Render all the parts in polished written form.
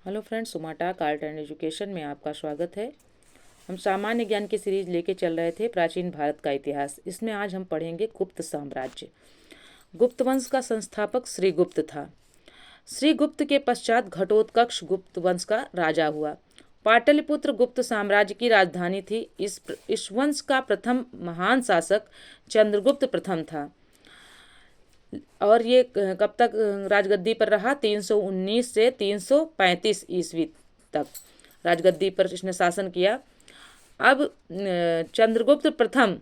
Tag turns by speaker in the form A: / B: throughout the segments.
A: Hello friends, Sumata art and education में आपका स्वागत है। हम सामान्य ज्ञान की सीरीज लेके चल रहे थे प्राचीन भारत का इतिहास। इसमें आज हम पढ़ेंगे गुप्त साम्राज्य। गुप्त वंश का संस्थापक श्रीगुप्त था। श्रीगुप्त के पश्चात घटोत्कच गुप्त वंश का राजा हुआ। पाटलिपुत्र गुप्त साम्राज्य की राजधानी थी। इस वंश का प्रथम महान शासक चंद्रगुप्त प्रथम था और ये कब तक राजगद्दी पर रहा? 319 से 335 ईस्वी तक राजगद्दी पर इसने शासन किया। अब चंद्रगुप्त प्रथम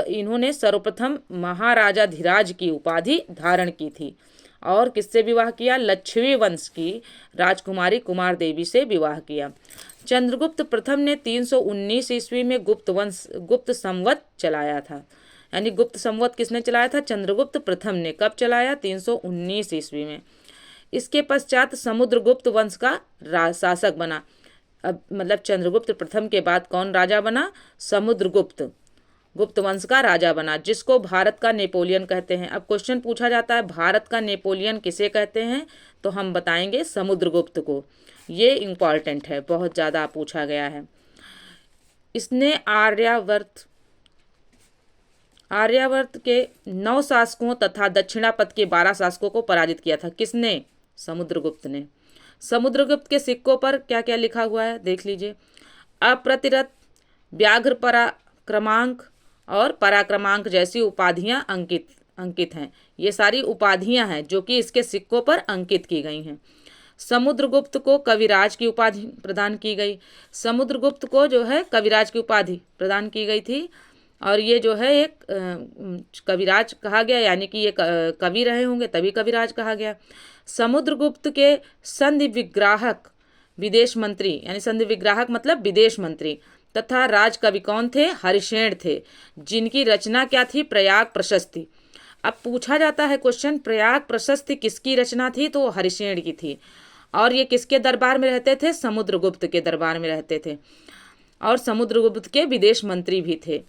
A: इन्होंने सर्वप्रथम महाराजाधिराज की उपाधि धारण की थी और किससे विवाह किया? लक्षवी वंश की राजकुमारी कुमार देवी से विवाह किया। चंद्रगुप्त प्रथम ने 319 ईस्वी में गुप्त संवत चलाया था। यानी गुप्त संवत किसने चलाया था? चंद्रगुप्त प्रथम ने। कब चलाया? 319 ईस्वी में। इसके पश्चात समुद्रगुप्त वंश का शासक बना। अब मतलब चंद्रगुप्त प्रथम के बाद कौन राजा बना? समुद्रगुप्त गुप्त वंश का राजा बना, जिसको भारत का नेपोलियन कहते हैं। अब क्वेश्चन पूछा जाता है भारत का नेपोलियन किसे कहते हैं, तो हम बताएंगे समुद्रगुप्त को। ये इम्पॉर्टेंट है, बहुत ज़्यादा पूछा गया है। इसने आर्यावर्त के 9 शासकों तथा दक्षिणापथ के 12 शासकों को पराजित किया था। किसने? समुद्रगुप्त ने। समुद्रगुप्त के सिक्कों पर क्या क्या लिखा हुआ है देख लीजिए। अप्रतिरत, व्याघ्र पराक्रमांक और पराक्रमांक जैसी उपाधियां अंकित हैं। ये सारी उपाधियां हैं जो कि इसके सिक्कों पर अंकित की गई हैं। समुद्रगुप्त को कविराज की उपाधि प्रदान की गई। समुद्रगुप्त को जो है कविराज की उपाधि प्रदान की गई थी और ये जो है एक कविराज कहा गया, यानी कि ये कवि रहे होंगे तभी कविराज कहा गया। समुद्रगुप्त के संधि विग्राहक विदेश मंत्री, यानी संधि विग्राहक मतलब विदेश मंत्री तथा राजकवि कौन थे? हरिशेन थे, जिनकी रचना क्या थी? प्रयाग प्रशस्ति। अब पूछा जाता है क्वेश्चन, प्रयाग प्रशस्ति किसकी रचना थी? तो हरिशेन की थी। और ये किसके दरबार में रहते थे? समुद्रगुप्त के दरबार में रहते थे और समुद्रगुप्त के विदेश मंत्री भी थे।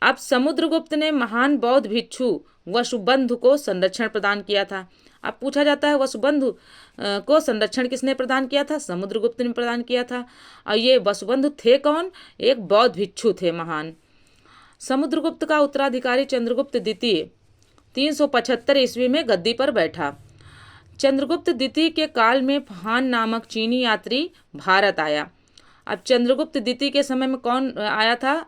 A: अब समुद्रगुप्त ने महान बौद्ध भिक्षु वसुबंधु को संरक्षण प्रदान किया था। अब पूछा जाता है वसुबंधु को संरक्षण किसने प्रदान किया था? समुद्रगुप्त ने प्रदान किया था। और ये वसुबंधु थे कौन? एक बौद्ध भिक्षु थे महान। समुद्रगुप्त का उत्तराधिकारी चंद्रगुप्त द्वितीय 375 ईस्वी में गद्दी पर बैठा। चंद्रगुप्त द्वितीय के काल में फान नामक चीनी यात्री भारत आया। अब चंद्रगुप्त द्वितीय के समय में कौन आया था?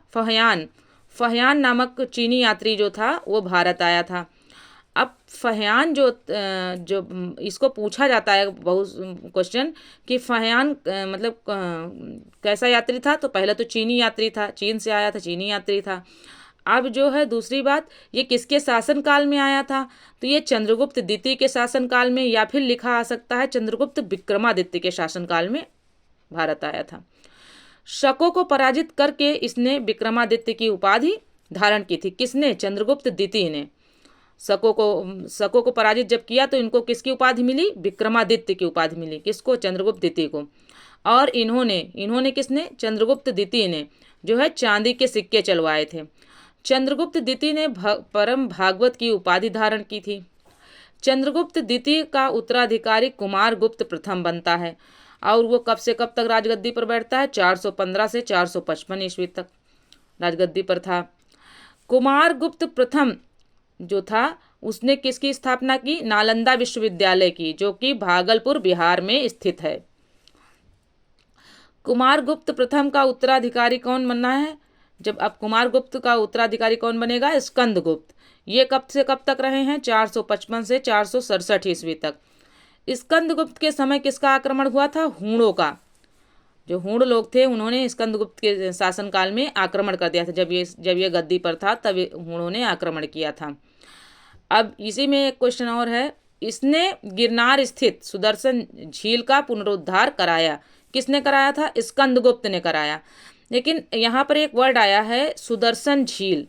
A: फहयान नामक चीनी यात्री जो था वो भारत आया था। अब फहयान जो इसको पूछा जाता है बहुत क्वेश्चन कि फहयान मतलब कैसा यात्री था? तो पहले तो चीनी यात्री था, चीन से आया था, चीनी यात्री था। अब जो है दूसरी बात, ये किसके शासनकाल में आया था? तो ये चंद्रगुप्त द्वितीय के शासनकाल में, या फिर लिखा आ सकता है चंद्रगुप्त विक्रमादित्य के शासनकाल में भारत आया था। शकों को पराजित करके इसने विक्रमादित्य की उपाधि धारण की थी। किसने? चंद्रगुप्त द्वितीय ने। शकों को पराजित जब किया तो इनको किसकी उपाधि मिली? विक्रमादित्य की उपाधि मिली। किसको? चंद्रगुप्त द्वितीय को। और इन्होंने किसने? चंद्रगुप्त द्वितीय ने जो है चांदी के सिक्के चलवाए थे। चंद्रगुप्त द्वितीय ने परम भागवत की उपाधि धारण की थी। चंद्रगुप्त द्वितीय का उत्तराधिकारी कुमार गुप्त प्रथम बनता है और वो कब से कब तक राजगद्दी पर बैठता है? 415 से 455 ईस्वी तक राजगद्दी पर था। कुमार गुप्त प्रथम जो था उसने किसकी स्थापना की? नालंदा विश्वविद्यालय की, जो कि भागलपुर बिहार में स्थित है। कुमार गुप्त प्रथम का उत्तराधिकारी कौन बनना है? जब अब कुमार गुप्त का उत्तराधिकारी कौन बनेगा? स्कंदगुप्त। ये कब से कब तक रहे हैं? 455 से 467 ईस्वी तक। स्कंदगुप्त के समय किसका आक्रमण हुआ था? हूणों का। जो हूण लोग थे उन्होंने स्कंदगुप्त के शासनकाल में आक्रमण कर दिया था। जब ये गद्दी पर था तब हूणों ने आक्रमण किया था। अब इसी में एक क्वेश्चन और है, इसने गिरनार स्थित सुदर्शन झील का पुनरुद्धार कराया। किसने कराया था? स्कंदगुप्त ने कराया। लेकिन यहाँ पर एक वर्ड आया है सुदर्शन झील।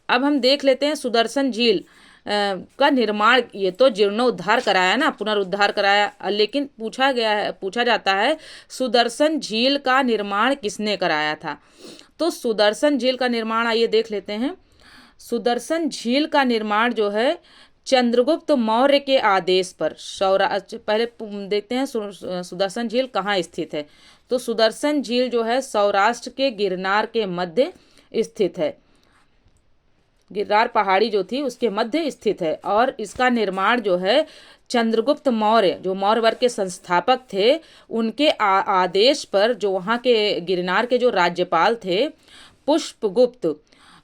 A: अब हम देख लेते हैं सुदर्शन झील का निर्माण, ये तो जीर्णोद्धार कराया ना, पुनरुद्धार कराया। लेकिन पूछा जाता है सुदर्शन झील का निर्माण किसने कराया था? तो सुदर्शन झील का निर्माण आइए देख लेते हैं। सुदर्शन झील का निर्माण जो है चंद्रगुप्त मौर्य के आदेश पर सौराष्ट्र, पहले देखते हैं सुदर्शन झील कहाँ स्थित है। तो सुदर्शन झील जो है सौराष्ट्र के गिरनार के मध्य स्थित है। गिरनार पहाड़ी जो थी उसके मध्य स्थित है और इसका निर्माण जो है चंद्रगुप्त मौर्य, जो मौर्य वर्ग के संस्थापक थे, उनके आदेश पर, जो वहाँ के गिरनार के जो राज्यपाल थे पुष्पगुप्त,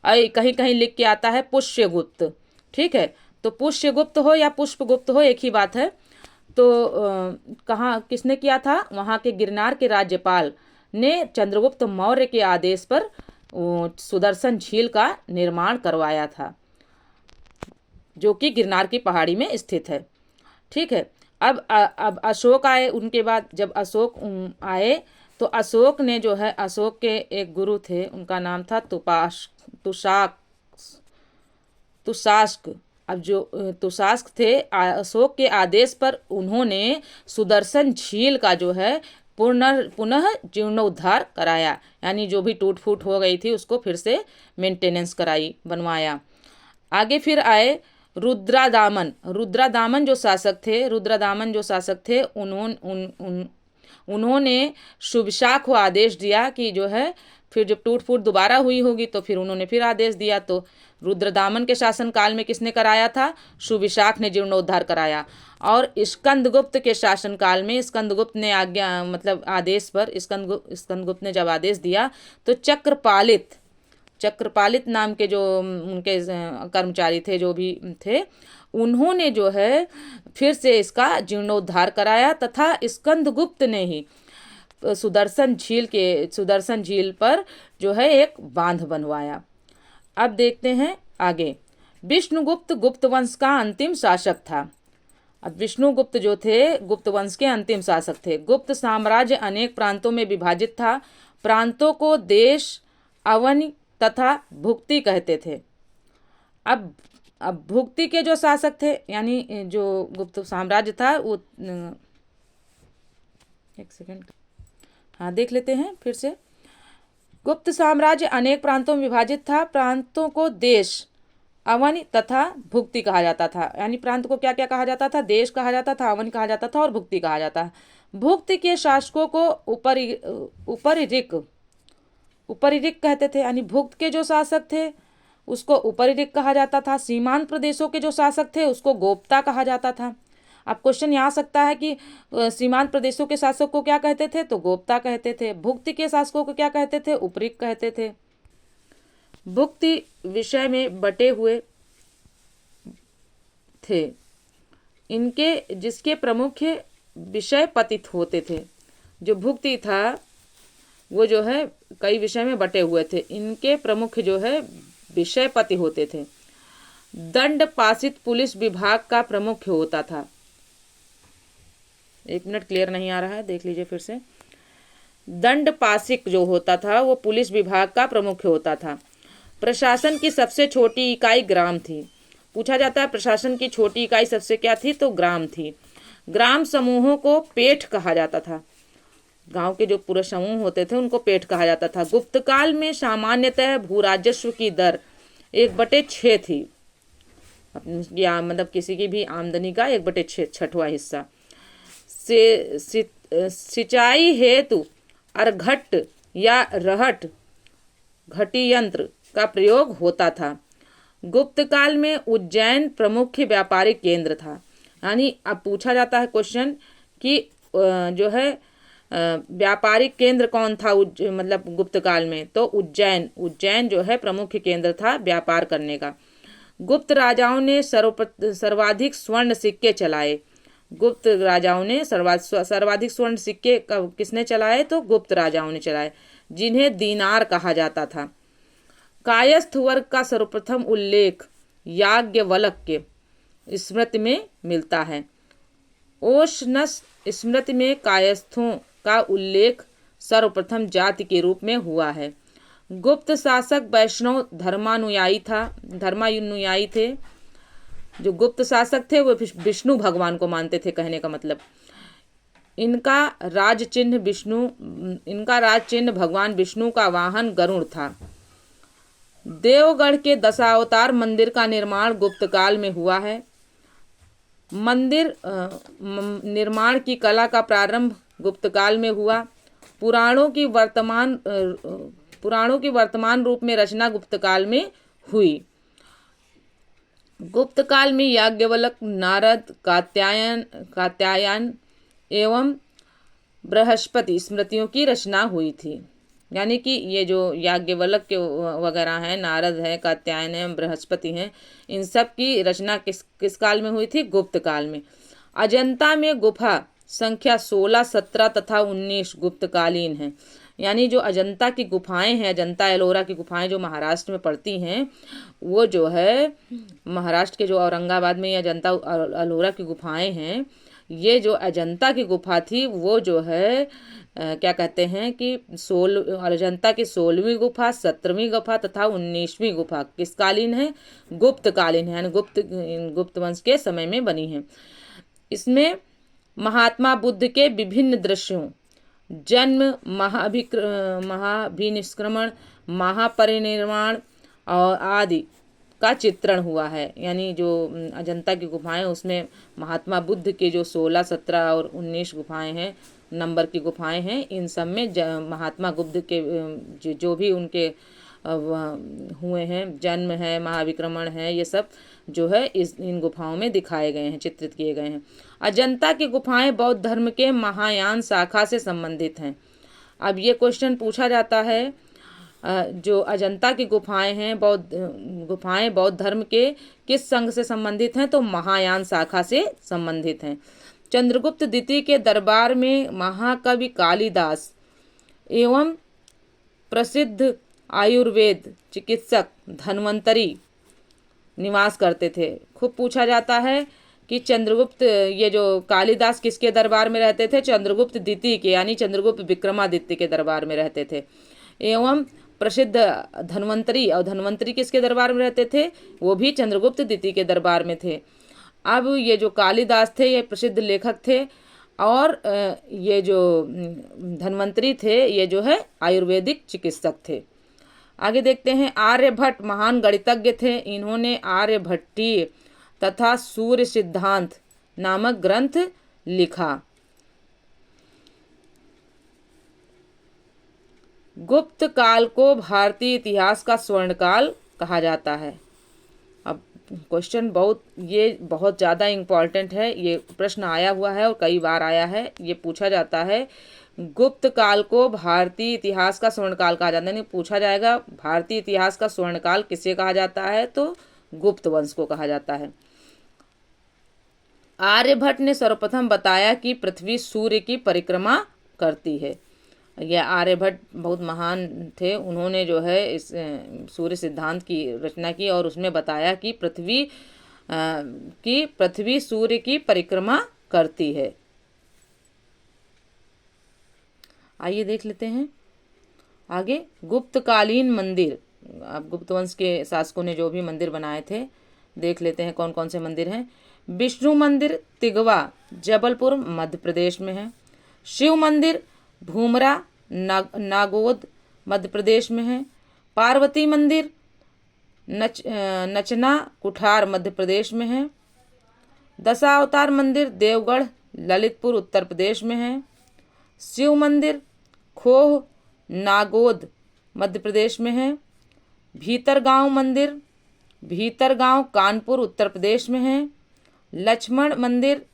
A: कहीं कहीं लिख के आता है पुष्यगुप्त, ठीक है, तो पुष्यगुप्त हो या पुष्पगुप्त हो एक ही बात है। तो कहाँ किसने किया था, वहाँ के गिरनार के राज्यपाल ने चंद्रगुप्त मौर्य के आदेश पर सुदर्शन झील का निर्माण करवाया था, जो कि गिरनार की पहाड़ी में स्थित है, ठीक है। अब अशोक आए, उनके बाद जब अशोक आए तो अशोक ने जो है, अशोक के एक गुरु थे, उनका नाम था तुषास्क। अब जो तुषास्क थे, अशोक के आदेश पर उन्होंने सुदर्शन झील का जो है पुनः जीर्णोद्धार कराया, यानी जो भी टूट फूट हो गई थी उसको फिर से मेंटेनेंस कराई, बनवाया। आगे फिर आए रुद्रादामन जो शासक थे उन्होंने सुविशाख को आदेश दिया कि जो है फिर जब टूट फूट दोबारा हुई होगी तो फिर उन्होंने फिर आदेश दिया। तो रुद्रदामन के शासन काल में किसने कराया था, सुविशाख ने जीर्णोद्धार कराया। और स्कंदगुप्त के शासन काल में स्कंदगुप्त ने आदेश पर स्कंदगुप्त ने जब आदेश दिया तो चक्रपालित नाम के जो उनके कर्मचारी थे, जो भी थे, उन्होंने जो है फिर से इसका जीर्णोद्धार कराया तथा स्कंदगुप्त ने ही सुदर्शन झील पर जो है एक बांध बनवाया। अब देखते हैं आगे। विष्णुगुप्त गुप्त वंश का अंतिम शासक था। अब विष्णुगुप्त जो थे गुप्त वंश के अंतिम शासक थे। गुप्त साम्राज्य अनेक प्रांतों में विभाजित था। प्रांतों को देश, अवनि तथा भुक्ति कहते थे। अब भुक्ति के जो शासक थे, यानी जो गुप्त साम्राज्य था वो, एक सेकंड, हाँ देख लेते हैं फिर से। गुप्त साम्राज्य अनेक प्रांतों में विभाजित था। प्रांतों को देश, अवनि तथा भुक्ति कहा जाता था। यानी प्रांत को क्या क्या कहा जाता था, देश कहा जाता था, अवनि कहा जाता था और भुक्ति कहा जाता है। भुक्ति के शासकों को उपरिरिक कहते थे। यानी भुक्त के जो शासक थे उसको उपरिरिक कहा जाता था। सीमांत प्रदेशों के जो शासक थे उसको गोप्ता कहा जाता था। अब क्वेश्चन यहाँ आ सकता है कि सीमांत प्रदेशों के शासक को क्या कहते थे, तो गोप्ता कहते थे। भुक्ति के शासकों को क्या कहते थे, उपरिक कहते थे। भुक्ति विषय में बटे हुए थे, इनके जिसके प्रमुख विषय पतित होते थे। जो भुक्ति था वो जो है कई विषय में बटे हुए थे, इनके प्रमुख जो है विषय पति होते थे। दंड पाशित पुलिस विभाग का प्रमुख होता था। एक मिनट, क्लियर नहीं आ रहा है, देख लीजिए फिर से। दंड पाशिक जो होता था वो पुलिस विभाग का प्रमुख होता था। प्रशासन की सबसे छोटी इकाई ग्राम थी। पूछा जाता है प्रशासन की छोटी इकाई सबसे क्या थी, तो ग्राम थी। ग्राम समूहों को पेठ कहा जाता था। गांव के जो पूरे समूह होते थे उनको पेठ कहा जाता था। गुप्त काल में सामान्यतः भूराजस्व की दर 1/6 थी। मतलब किसी की भी आमदनी का 1/6वां हिस्सा। सिंचाई हेतु अरघट या रहट घटी यंत्र का प्रयोग होता था। गुप्त काल में उज्जैन प्रमुख व्यापारिक केंद्र था। यानी अब पूछा जाता है क्वेश्चन कि जो है व्यापारिक केंद्र कौन था मतलब गुप्त काल में, तो उज्जैन जो है प्रमुख केंद्र था व्यापार करने का। गुप्त राजाओं ने सर्वाधिक स्वर्ण सिक्के चलाए। गुप्त राजाओं ने सर्वाधिक स्वर्ण सिक्के किसने चलाए, तो गुप्त राजाओं ने चलाए, जिन्हें दीनार कहा जाता था। कायस्थ वर्ग का सर्वप्रथम उल्लेख याज्ञवल्क्य के स्मृति में मिलता है। ओशनस स्मृति में कायस्थों का उल्लेख सर्वप्रथम जाति के रूप में हुआ है। गुप्त शासक वैष्णव धर्मानुयायी थे। जो गुप्त शासक थे वो विष्णु भगवान को मानते थे, कहने का मतलब। इनका राज चिन्ह भगवान विष्णु का वाहन गरुड़ था। देवगढ़ के दशावतार मंदिर का निर्माण गुप्त काल में हुआ है। मंदिर निर्माण की कला का प्रारंभ गुप्त काल में हुआ। पुराणों की वर्तमान रूप में रचना गुप्त काल में हुई। गुप्त काल में याज्ञवल्क, नारद, कात्यायन एवं बृहस्पति स्मृतियों की रचना हुई थी। यानी कि ये जो याज्ञवल्क के वगैरह हैं, नारद है, कात्यायन है, बृहस्पति हैं, इन सब की रचना किस काल में हुई थी? गुप्त काल में। अजंता में गुफा संख्या 16, 17 तथा 19 गुप्तकालीन हैं। यानी जो अजंता की गुफाएं हैं, अजंता एलोरा की गुफाएं जो महाराष्ट्र में पड़ती हैं, वो जो है महाराष्ट्र के जो औरंगाबाद में ये अजंता एलोरा की गुफाएं हैं, ये जो अजंता की गुफा थी वो जो है क्या कहते हैं कि अजंता की 16वीं गुफा, 17वीं गुफा तथा 19वीं गुफा किसकालीन है? गुप्तकालीन है, यानी गुप्त वंश के समय में बनी है। इसमें महात्मा बुद्ध के विभिन्न दृश्यों, जन्म, महाभिनिष्क्रमण, महापरिनिर्वाण और आदि का चित्रण हुआ है। यानी जो अजंता की गुफाएं, उसमें महात्मा बुद्ध के जो 16, 17 और 19 गुफाएं हैं, नंबर की गुफाएं हैं, इन सब में महात्मा बुद्ध के जो भी उनके हुए हैं, जन्म है, महाविक्रमण है, ये सब जो है इन गुफाओं में दिखाए गए हैं, चित्रित किए गए हैं। अजंता की गुफाएं बौद्ध धर्म के महायान शाखा से संबंधित हैं। अब ये क्वेश्चन पूछा जाता है, जो अजंता की गुफाएं हैं, बौद्ध धर्म के किस संघ से संबंधित हैं? तो महायान शाखा से संबंधित हैं। चंद्रगुप्त द्वितीय के दरबार में महाकवि कालिदास एवं प्रसिद्ध आयुर्वेद चिकित्सक धन्वंतरी निवास करते थे। खूब पूछा जाता है कि चंद्रगुप्त, ये जो कालिदास किसके दरबार में रहते थे? चंद्रगुप्त द्वितीय के, यानी चंद्रगुप्त विक्रमादित्य के दरबार में रहते थे। एवं प्रसिद्ध धन्वंतरी, और धन्वंतरी किसके दरबार में रहते थे? वो भी चंद्रगुप्त द्वितीय के दरबार में थे। अब ये जो कालिदास थे ये प्रसिद्ध लेखक थे, और ये जो धन्वंतरी थे ये जो है आयुर्वेदिक चिकित्सक थे। आगे देखते हैं, आर्यभट्ट महान गणितज्ञ थे। इन्होंने आर्यभट्टीय तथा सूर्य सिद्धांत नामक ग्रंथ लिखा। गुप्त काल को भारतीय इतिहास का स्वर्ण काल कहा जाता है। अब क्वेश्चन बहुत ज़्यादा इम्पॉर्टेंट है, ये प्रश्न आया हुआ है और कई बार आया है। ये पूछा जाता है, गुप्त काल को भारतीय इतिहास का स्वर्ण काल कहा जाता है। नहीं, पूछा जाएगा भारतीय इतिहास का स्वर्ण काल किसे कहा जाता है? तो गुप्त वंश को कहा जाता है। आर्यभट्ट ने सर्वप्रथम बताया कि पृथ्वी सूर्य की परिक्रमा करती है। यह आर्यभट्ट बहुत महान थे। उन्होंने जो है इस सूर्य सिद्धांत की रचना की और उसमें बताया कि पृथ्वी सूर्य की परिक्रमा करती है। आइए देख लेते हैं आगे, गुप्तकालीन मंदिर। अब गुप्त वंश के शासकों ने जो भी मंदिर बनाए थे, देख लेते हैं कौन कौन से मंदिर हैं। विष्णु मंदिर तिगवा जबलपुर मध्य प्रदेश में है। शिव मंदिर भूमरा नागौद मध्य प्रदेश में है। पार्वती मंदिर नचना कुठार मध्य प्रदेश में है। दशावतार मंदिर देवगढ़ ललितपुर उत्तर प्रदेश में है। शिव मंदिर खोह नागौद मध्य प्रदेश में है। भीतरगांव मंदिर भीतरगांव कानपुर उत्तर प्रदेश में है। लक्ष्मण मंदिर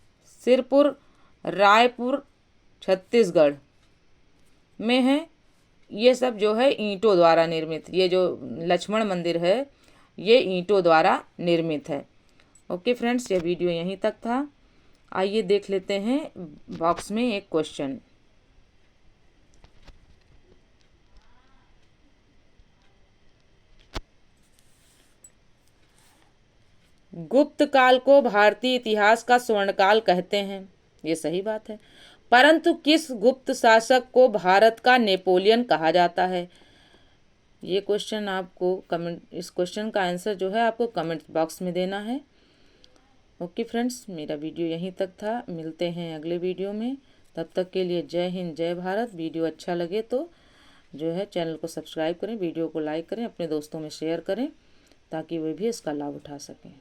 A: सिरपुर रायपुर छत्तीसगढ़ में है। ये सब जो है ईंटों द्वारा निर्मित, ये जो लक्ष्मण मंदिर है ये ईंटों द्वारा निर्मित है। ओके फ्रेंड्स, ये वीडियो यहीं तक था। आइए देख लेते हैं बॉक्स में एक क्वेश्चन। गुप्त काल को भारतीय इतिहास का स्वर्णकाल कहते हैं, ये सही बात है, परंतु किस गुप्त शासक को भारत का नेपोलियन कहा जाता है? ये क्वेश्चन आपको इस क्वेश्चन का आंसर जो है आपको कमेंट बॉक्स में देना है। ओके फ्रेंड्स, मेरा वीडियो यहीं तक था। मिलते हैं अगले वीडियो में। तब तक के लिए जय हिंद, जय भारत। वीडियो अच्छा लगे तो जो है चैनल को सब्सक्राइब करें, वीडियो को लाइक करें, अपने दोस्तों में शेयर करें ताकि वे भी इसका लाभ उठा सकें।